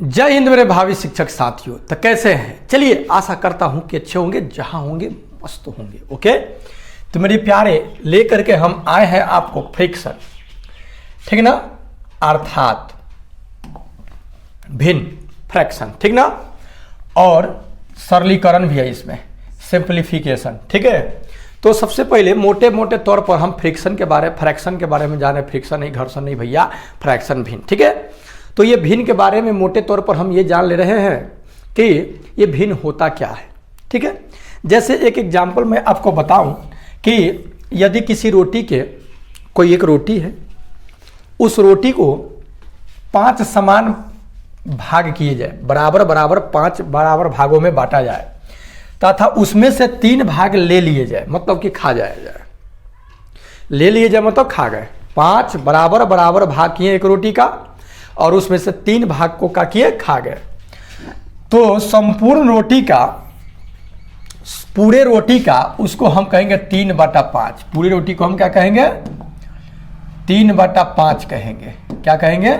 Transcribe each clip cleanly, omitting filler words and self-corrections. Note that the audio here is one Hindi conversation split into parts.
जय हिंद मेरे भावी शिक्षक साथियों। तो कैसे हैं? चलिए, आशा करता हूं कि अच्छे होंगे, जहां होंगे मस्त होंगे। ओके, तो मेरे प्यारे लेकर के हम आए हैं आपको फ्रिक्शन, ठीक ना, अर्थात भिन्न, फ्रैक्शन, ठीक ना, और सरलीकरण भी है इसमें, सिंप्लीफिकेशन, ठीक है। तो सबसे पहले मोटे मोटे तौर पर हम फ्रिक्शन के बारे में जाने। फ्रिक्शन नहीं, घर्षण नहीं भैया, फ्रैक्शन, भिन्न, ठीक है। तो ये भिन्न के बारे में मोटे तौर पर हम ये जान ले रहे हैं कि ये भिन्न होता क्या है, ठीक है। जैसे एक एग्जाम्पल मैं आपको बताऊं कि यदि किसी रोटी के, कोई एक रोटी है, उस रोटी को 5 समान भाग किए जाए, बराबर बराबर 5 बराबर भागों में बांटा जाए, तथा उसमें से 3 भाग ले लिए जाए, मतलब कि खा जाए। ले लिए जाए मतलब खा गए। 5 बराबर बराबर भाग किए एक रोटी का, और उसमें से 3 भाग को क्या किए, खा गए। तो संपूर्ण रोटी का, पूरे रोटी का, उसको हम कहेंगे 3/5। पूरी रोटी को हम क्या कहेंगे, 3/5 कहेंगे। क्या कहेंगे,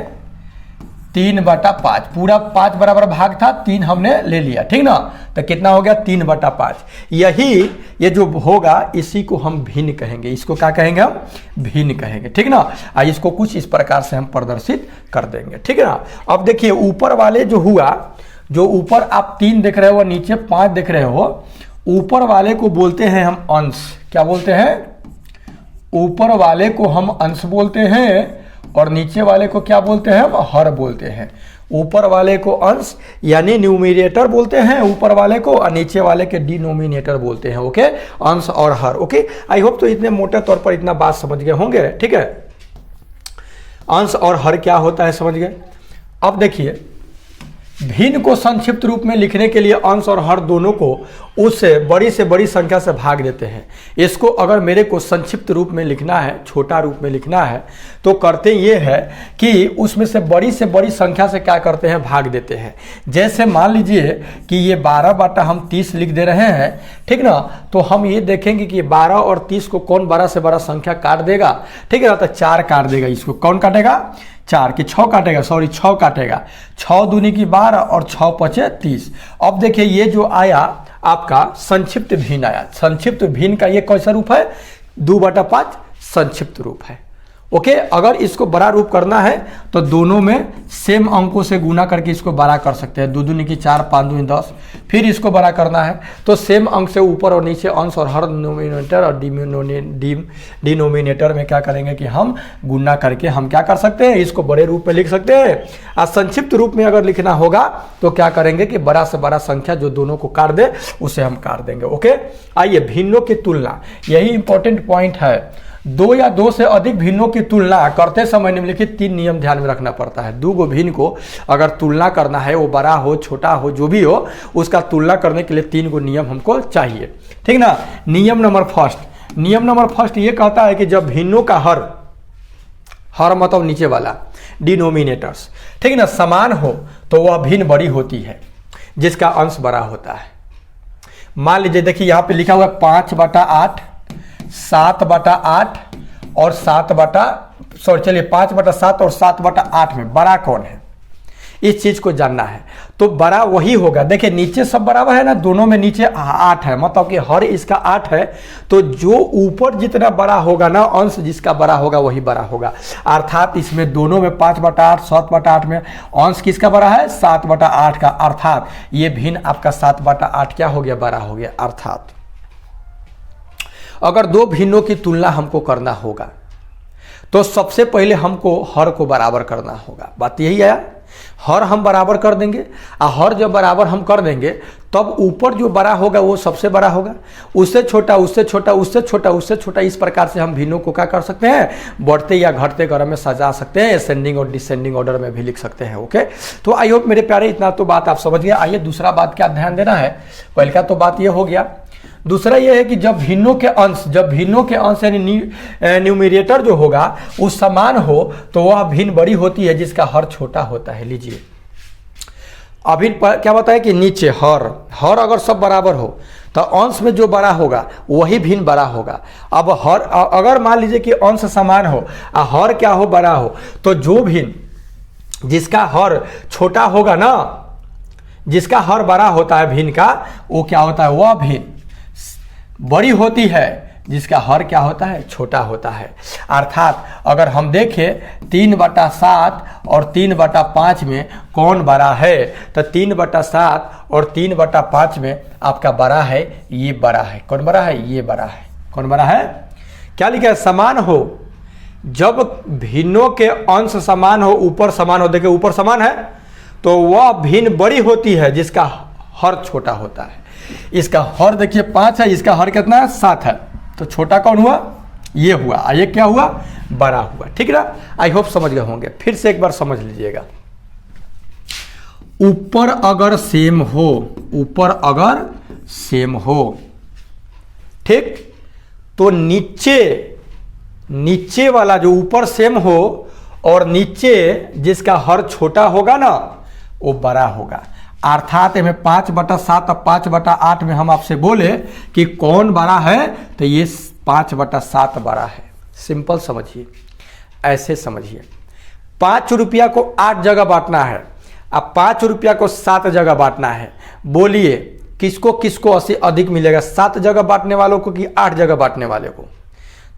3/5। पूरा 5 बराबर भाग था, 3 हमने ले लिया, ठीक ना। तो कितना हो गया, 3/5। यही ये जो होगा इसी को हम भिन्न कहेंगे। इसको क्या कहेंगे, हम भिन्न कहेंगे, ठीक ना। इसको कुछ इस प्रकार से हम प्रदर्शित कर देंगे, ठीक है ना। अब देखिए ऊपर वाले जो हुआ, जो ऊपर आप 3 देख रहे हो, नीचे 5 देख रहे हो, ऊपर वाले को बोलते हैं हम अंश। क्या बोलते हैं, ऊपर वाले को हम अंश बोलते हैं, और नीचे वाले को क्या बोलते हैं, हम हर बोलते हैं। ऊपर वाले को अंश यानी न्यूमिनेटर बोलते हैं ऊपर वाले को, और नीचे वाले के डिनोमिनेटर बोलते हैं। ओके, अंश और हर। ओके, आई होप तो इतने मोटे तौर पर इतना बात समझ गए होंगे, ठीक है। अंश और हर क्या होता है समझ गए। अब देखिए, भिन्न को संक्षिप्त रूप में लिखने के लिए अंश और हर दोनों को उससे बड़ी संख्या से भाग देते हैं। इसको अगर मेरे को संक्षिप्त रूप में लिखना है, छोटा रूप में लिखना है, तो करते ये है कि उसमें से बड़ी संख्या से क्या करते हैं, भाग देते हैं। जैसे मान लीजिए कि ये 12 हम 30 लिख दे रहे हैं, ठीक ना। तो हम ये देखेंगे कि 12 और 30 को कौन बड़ा से बड़ा संख्या काट देगा, ठीक है ना। तो 4 काट देगा। इसको कौन काटेगा, 4 की 6 काटेगा, 6 काटेगा। 6 दूनी की 12 और 6 पचे 30। अब देखिए ये जो आया आपका संक्षिप्त भिन्न आया। संक्षिप्त भिन्न का ये कैसा रूप है, 2/5 संक्षिप्त रूप है। ओके, अगर इसको बड़ा रूप करना है तो दोनों में सेम अंकों से गुना करके इसको बड़ा कर सकते हैं। 2 दूनी की 4, 5 दूनी 10। फिर इसको बड़ा करना है तो सेम अंक से ऊपर और नीचे अंश और हर नोमिनेटर और डिनोमिनेटर में क्या करेंगे कि हम गुना करके हम क्या कर सकते हैं, इसको बड़े रूप में लिख सकते हैं। और संक्षिप्त रूप में अगर लिखना होगा तो क्या करेंगे कि बड़ा से बड़ा संख्या जो दोनों को काट दे उसे हम काट देंगे। ओके, आइए भिन्नों की तुलना, यही इंपॉर्टेंट पॉइंट है। 2 या 2 से अधिक भिन्नों की तुलना करते समय निम्नलिखित 3 नियम ध्यान में रखना पड़ता है। 2 भिन्न को अगर तुलना करना है, वो बड़ा हो छोटा हो जो भी हो, उसका तुलना करने के लिए 3 नियम हमको चाहिए, ठीक ना। नियम नंबर फर्स्ट ये कहता है कि जब भिन्नों का हर मतलब नीचे वाला डिनोमिनेटर्स, ठीक ना, समान हो तो वह भिन्न बड़ी होती है जिसका अंश बड़ा होता है। मान लीजिए देखिए यहाँ पे लिखा हुआ 5/8, 7/8 और 5/7 और 7/8 में बड़ा कौन है, इस चीज को जानना है। तो बड़ा वही होगा। देखिए नीचे सब बराबर है ना, दोनों में नीचे 8 है, मतलब कि हर इसका 8 है। तो जो ऊपर जितना बड़ा होगा ना, अंश जिसका बड़ा होगा वही बड़ा होगा। अर्थात इसमें दोनों में 5/8, 7/8 में अंश किसका बड़ा है, 7/8 का। अर्थात ये भिन्न आपका 7/8 क्या हो गया, बड़ा हो गया। अर्थात अगर 2 भिन्नों की तुलना हमको करना होगा तो सबसे पहले हमको हर को बराबर करना होगा। बात यही आया, हर हम बराबर कर देंगे, और हर जब बराबर हम कर देंगे तब ऊपर जो बड़ा होगा वो सबसे बड़ा होगा, उससे छोटा, उससे छोटा, उससे छोटा, उससे छोटा। इस प्रकार से हम भिन्नों को क्या कर सकते हैं, बढ़ते या घटते क्रम में सजा सकते हैं, असेंडिंग और डिसेंडिंग ऑर्डर में भी लिख सकते हैं। ओके, तो आई होप मेरे प्यारे इतना तो बात आप समझ गए। आइए दूसरा बात क्या ध्यान देना है। पहले का तो बात ये हो गया। दूसरा यह है कि जब भिन्नों के अंश यानी न्यूमिनेटर जो होगा वो समान हो तो वह भिन्न बड़ी होती है जिसका हर छोटा होता है। लीजिए अभी क्या बताया कि नीचे हर अगर सब बराबर हो तो अंश में जो बड़ा होगा वही भिन्न बड़ा होगा। अब हर अगर मान लीजिए कि अंश समान हो और हर क्या हो, बड़ा हो, तो जो भिन्न जिसका हर छोटा होगा ना, जिसका हर बड़ा होता है भिन्न का, वो क्या होता है, वह भिन्न बड़ी होती है जिसका हर क्या होता है, छोटा होता है। अर्थात अगर हम देखें 3/7 और 3/5 में कौन बड़ा है, तो 3/7 और 3/5 में आपका बड़ा है, ये बड़ा है। कौन बड़ा है, ये बड़ा है। कौन बड़ा है, क्या लिखा है, समान हो। जब भिन्नों के अंश समान हो, ऊपर समान हो, देखिए ऊपर समान है, तो वह भिन्न बड़ी होती है जिसका हर छोटा होता है। इसका हर देखिए 5 है, इसका हर कितना है, 7 है, तो छोटा कौन हुआ, ये हुआ, ये क्या हुआ, बड़ा हुआ। ठीक है ना, आई होप समझ गए होंगे। फिर से एक बार समझ लीजिएगा, ऊपर अगर सेम हो, ऊपर अगर सेम हो, ठीक, तो नीचे वाला जो ऊपर सेम हो और नीचे जिसका हर छोटा होगा ना, वो बड़ा होगा। अर्थात में 5/7 और 5/8 में हम आपसे बोले कि कौन बड़ा है, तो ये 5/7 बड़ा है। सिंपल समझिए, ऐसे समझिए। 5 रुपया को 8 जगह बांटना है, अब 5 रुपया को 7 जगह बांटना है। बोलिए किसको किसको अधिक मिलेगा, 7 जगह बांटने वालों को कि 8 जगह बांटने वाले को?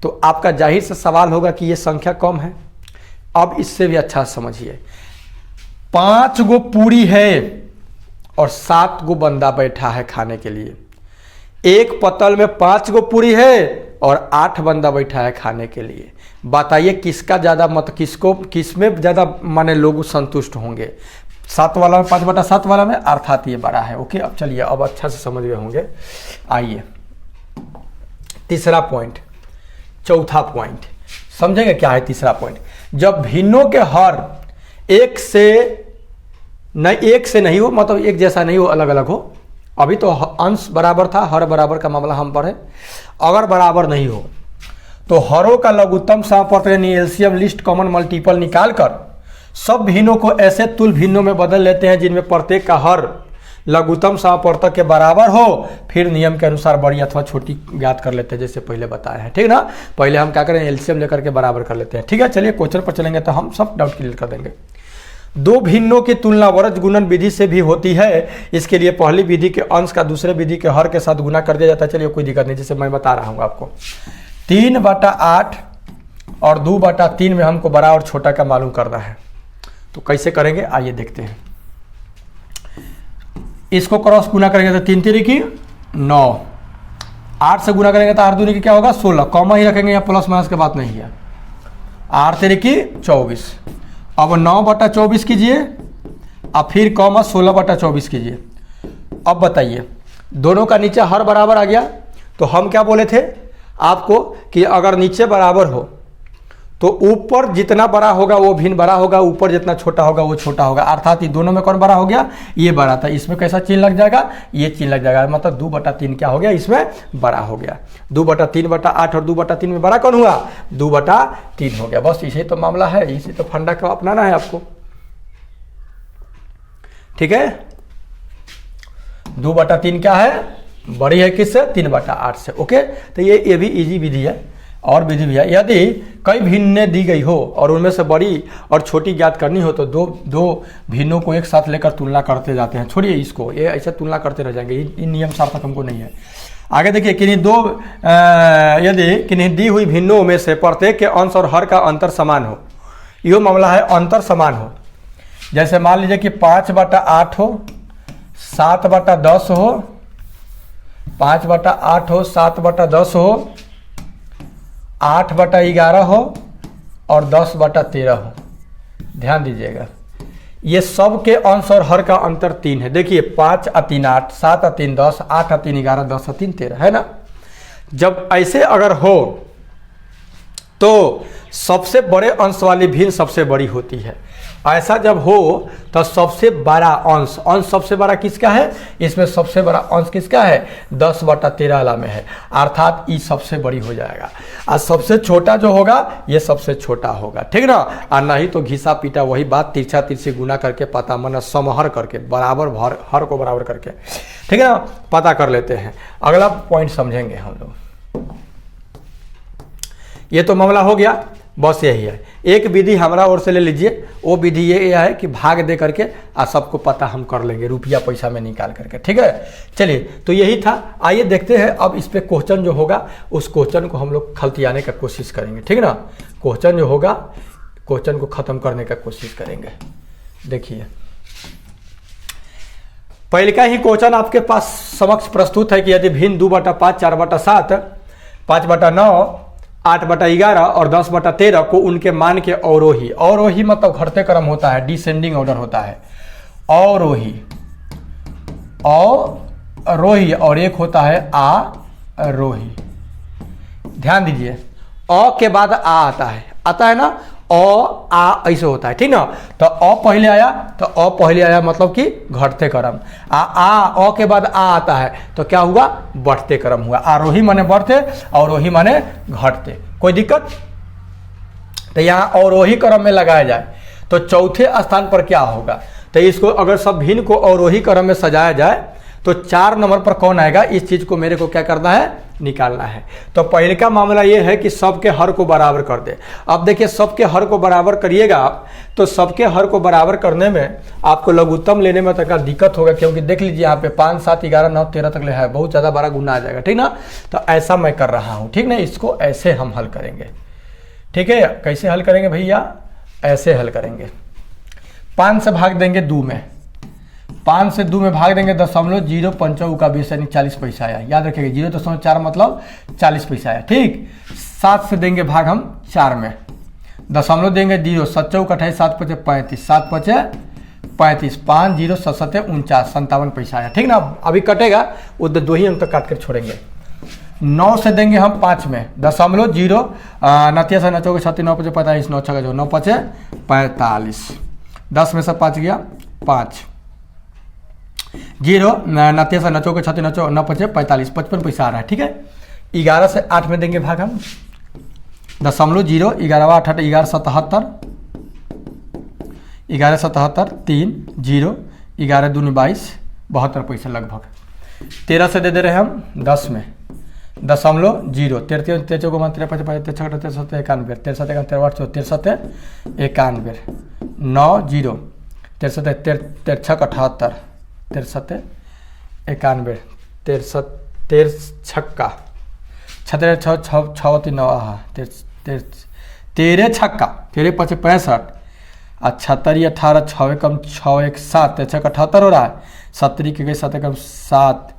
तो आपका जाहिर से सवाल होगा कि ये संख्या कम है। अब इससे भी अच्छा समझिए, 5 गो पूरी है और 7 गो बंदा बैठा है खाने के लिए। एक पतल में 5 गो पूरी है और 8 बंदा बैठा है खाने के लिए। बताइए किसका ज़्यादा किस में ज़्यादा माने लोग संतुष्ट होंगे, 7 वाला में, 5/7 वाला में? अर्थात ये बड़ा है। ओके, अब चलिए, अब अच्छा से समझ गए होंगे। आइए तीसरा पॉइंट, चौथा पॉइंट समझेंगे क्या है तीसरा पॉइंट। जब भिन्नों के हर एक से नहीं हो, मतलब एक जैसा नहीं हो, अलग अलग हो। अभी तो अंश बराबर था, हर बराबर का मामला हम पढ़े। अगर बराबर नहीं हो तो हरों का लघुत्तम समापवर्तक यानी एलसीएम लिस्ट कॉमन मल्टीपल निकालकर सब भिन्नों को ऐसे तुल भिन्नों में बदल लेते हैं जिनमें प्रत्येक का हर लघुत्तम समापवर्तक के बराबर हो। फिर नियम के अनुसार बड़ी अथवा छोटी ज्ञात कर लेते हैं, जैसे पहले बताया है। ठीक ना, पहले हम क्या करें, एलसीएम लेकर के बराबर कर लेते हैं। ठीक है, चलिए क्वेश्चन पर चलेंगे तो हम सब डाउट क्लियर कर देंगे। दो भिन्नों की तुलना वर्ज गुणन विधि से भी होती है। इसके लिए पहली विधि के अंश का दूसरे विधि के हर के साथ गुना कर दिया जाता है। चलिए कोई दिक्कत नहीं, जैसे मैं बता रहा हूँ आपको। 3/8 और 2/3 में हमको बड़ा और छोटा का मालूम करना है, तो कैसे करेंगे आइए देखते हैं। इसको क्रॉस गुना करेंगे तो 3 3 की 9, 8 से गुना करेंगे तो 8 दूनी की क्या होगा 16, कॉमा ही रखेंगे, यहाँ प्लस माइनस की बात नहीं है। 8 3 की 24, अब 9/24 कीजिए, अब फिर कॉमा 16/24 कीजिए। अब बताइए दोनों का नीचे हर बराबर आ गया, तो हम क्या बोले थे आपको कि अगर नीचे बराबर हो तो ऊपर जितना बड़ा होगा वो भिन्न बड़ा होगा, ऊपर जितना छोटा होगा वो छोटा होगा। अर्थात ये दोनों में कौन बड़ा हो गया, ये बड़ा था। इसमें कैसा चिन्ह लग जाएगा, ये चिन्ह लग जाएगा, मतलब 2/3 क्या हो गया, इसमें बड़ा हो गया। 2/3/8 और 2/3 में बड़ा कौन हुआ, 2/3 हो गया। बस इसे तो मामला है, इसे तो फंडा को अपनाना है आपको। ठीक है, 2/3 क्या है, बड़ी है किससे, 3/8 से। ओके, तो ये भी इजी विधि है। और विधि भी है, यदि कई भिन्नें दी गई हो और उनमें से बड़ी और छोटी ज्ञात करनी हो तो दो भिन्नों को एक साथ लेकर तुलना करते जाते हैं। छोड़िए इसको, ये ऐसे तुलना करते रह जाएंगे, इन नियम सार्थक हमको नहीं है। आगे देखिए, यदि किन्हीं दी हुई भिन्नों में से प्रत्येक के अंश और हर का अंतर समान हो, यो मामला है अंतर समान हो। जैसे मान लीजिए कि 5/8 हो, 7/10 हो, 5/8 हो, 7/10 हो, 8/11 हो और 10/13 हो। ध्यान दीजिएगा, ये सब के अंश और हर का अंतर 3 है। देखिए 5 और 3 8, 7 और 3 10, 8 और 3 11, 10 और 3 13, है ना। जब ऐसे अगर हो तो सबसे बड़े अंश वाली भिन्न सबसे बड़ी होती है। ऐसा जब हो तो सबसे बड़ा अंश सबसे बड़ा किसका है, इसमें सबसे बड़ा अंश किसका है, 10/13 में है। अर्थात ये सबसे बड़ी हो जाएगा और सबसे छोटा जो होगा ये सबसे छोटा होगा। ठीक ना, और नहीं तो घिसा पीटा वही बात, तिरछा तिरछी गुना करके पता मन समहर करके बराबर हर को बराबर करके, ठीक है ना, पता कर लेते हैं। अगला पॉइंट समझेंगे हम लोग। ये तो मामला हो गया बस यही है। एक विधि हमारा ओर से ले लीजिए, वो विधि ये है कि भाग दे करके आ सबको पता हम कर लेंगे रुपया पैसा में निकाल करके, ठीक है। चलिए तो यही था, आइए देखते हैं अब इस पे क्वेश्चन जो होगा उस क्वेश्चन को हम लोग खलतियाने का कोशिश करेंगे, ठीक है ना। क्वेश्चन जो होगा क्वेश्चन को खत्म करने का कोशिश करेंगे। देखिए पहले का ही क्वेश्चन आपके पास समक्ष प्रस्तुत है कि यदि भिन्न 2/5, 4/7, 5/9, 8/11 और 10/13 को उनके मान के अवरोही, अवरोही मतलब घटते क्रम होता है, डिसेंडिंग ऑर्डर होता है, अवरोही अवरोही और एक होता है आरोही। ध्यान दीजिए अ के बाद आ आता है ना, आ ऐसे होता है, ठीक ना। तो अ पहले आया तो अ पहले आया मतलब कि घटते क्रम, अ के बाद आ आता है तो क्या हुआ, बढ़ते क्रम हुआ। आरोही माने बढ़ते, अवरोही माने घटते। कोई दिक्कत? तो यहाँ अवरोही क्रम में लगाया जाए तो चौथे स्थान पर क्या होगा, तो इसको अगर सब भिन्न को अवरोही क्रम में सजाया जाए तो 4 नंबर पर कौन आएगा, इस चीज को मेरे को क्या करना है, निकालना है। तो पहले का मामला ये है कि सबके हर को बराबर कर दे। अब देखिए सबके हर को बराबर करिएगा आप, तो सबके हर को बराबर करने में आपको लघुत्तम लेने में तक दिक्कत होगा, क्योंकि देख लीजिए यहाँ पे 5, 7, 11, 9, 13 तक ले है, बहुत ज़्यादा बड़ा गुना आ जाएगा, ठीक ना। तो ऐसा मैं कर रहा हूँ, ठीक ना। इसको ऐसे हम हल करेंगे, ठीक है। कैसे हल करेंगे भैया, ऐसे हल करेंगे। 5 से भाग देंगे 2 में, 5 से 2 में भाग देंगे 0.05 का 20 यानी 40 पैसा आया। याद रखिएगा 0.4 मतलब 40 पैसा आया, ठीक। 7 से देंगे भाग हम 4 में, दशमलव देंगे 0, 7 28, 7 5 35, 7 5 35, 5 0 7 7 49, 57 पैसा आया, ठीक ना। अभी कटेगा वो 2 ही अंक तक काट कर छोड़ेंगे। 9 से देंगे हम 5 में, 0.0 नतिया से 9 चौके 36, 9 5 45, 9 6 9 5 45, 10 में से 5 गया 5, 0 नतिया से 9 चौके 36, 9 5 45, 55 पैसा आ रहा है, ठीक है। 11 से 8 में देंगे भाग हम, 0.0 11 8 8 11 77, 11 77 3 0, 11 2 22, 72 पैसा लगभग। 13 से दे दे रहे हम 10 में, 0.0 13 13 चौको 13 5 5 13 6 13 7 91, 13 7 13 8 13 91, 9 0 13 13 6 78, 13 91, 13 छक्का 13 6 6 3 9 13 छक्का 13 5 65, 76 18 6 कम 6 1 7 6 78 हो रहा है, 70 के गए 7 कम 7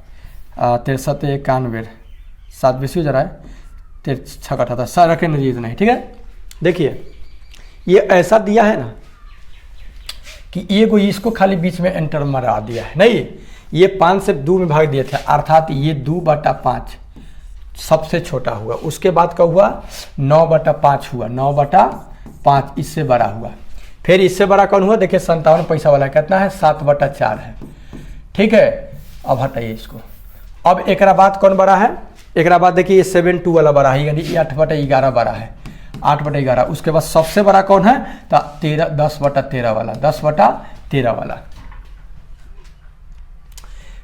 13 91, 7 20 हो जा रहा है, 13 6 78 सर रखे नहीं इतना ही, ठीक है। देखिए ये ऐसा दिया है ना कि ये को इसको खाली बीच में एंटर मरा दिया है, नहीं ये 5 से 2 में भाग दिए थे, अर्थात ये 2/5 सबसे छोटा हुआ। उसके बाद का हुआ 9/5 हुआ, 9/5 इससे बड़ा हुआ। फिर इससे बड़ा कौन हुआ, देखिए 57 पैसा वाला कितना है, 7/4 है, ठीक है। अब हटाइए इसको। अब एक बाद कौन बड़ा है, एक बाद देखिए ये 7/2 वाला बड़ा है, यानी 8/11 बड़ा है, 8/11। उसके बाद सबसे बड़ा कौन है, तो 10/13 वाला, 10/13 वाला,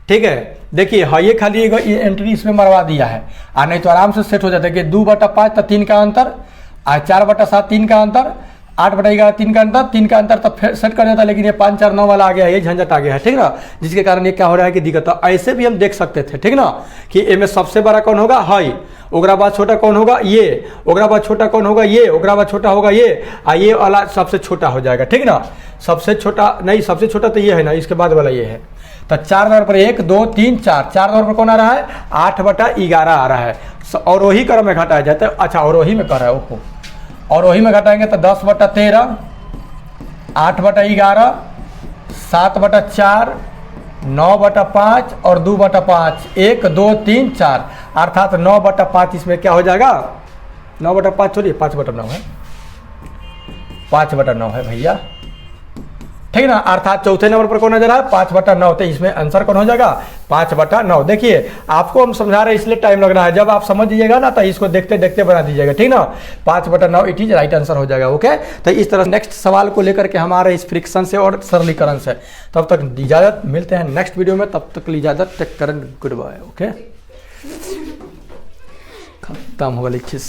ठीक है। देखिए हाँ ये खाली ये एंट्री इसमें मरवा दिया है, नहीं तो आराम से सेट हो जाता है कि 2/5 तो 3 का अंतर, 4/7 3 का अंतर, 8/11 3 का अंतर, 3 का अंतर तब फिर सेट कर देता है। लेकिन ये 5 4 9 वाला आ गया है, ये झंझट आ गया है, ठीक ना, जिसके कारण ये क्या हो रहा है कि दिक्कत। तो ऐसे भी हम देख सकते थे, ठीक ना, कि इनमें सबसे बड़ा कौन होगा, हाई, ओकरा बाद छोटा कौन होगा ये, ओकरा बाद छोटा कौन होगा ये, ओकरा बाद छोटा होगा ये वाला सबसे छोटा हो जाएगा, ठीक ना। सबसे छोटा नहीं, सबसे छोटा तो ये है ना, इसके बाद वाला ये है। तो 4 नंबर पर 1 2 3 4 नंबर पर कौन आ रहा है, 8/11 आ रहा है। और वही क्रम में घटाया जाता है, अच्छा और वही में कर रहा है ओहो, और वही में घटाएंगे तो 10/13, 8/11, 7/4, 9/5 और 2/5, 1 2 3 4, अर्थात 9/5 इसमें क्या हो जाएगा, 9/5 छोड़िए 5/9 है, 5/9 है भैया, ठीक ना। अर्थात चौथे नंबर पर कौन नजर है, 5/9। तो इसमें आंसर कौन हो जाएगा, 5/9। देखिए आपको हम समझा रहे हैं इसलिए टाइम लग रहा है, जब आप समझ लीजिएगा ना तो इसको देखते देखते बना दीजिएगा, ठीक ना। 5/9 इट इज राइट आंसर हो जाएगा, ओके। तो इस तरह नेक्स्ट सवाल को लेकर के हमारे इस फ्रिक्शन से और सरलीकरण से तब तक इजाजत, मिलते हैं नेक्स्ट वीडियो में, तब तक इजाजत, take care, goodbye, okay. खत्म होगा लिखिए।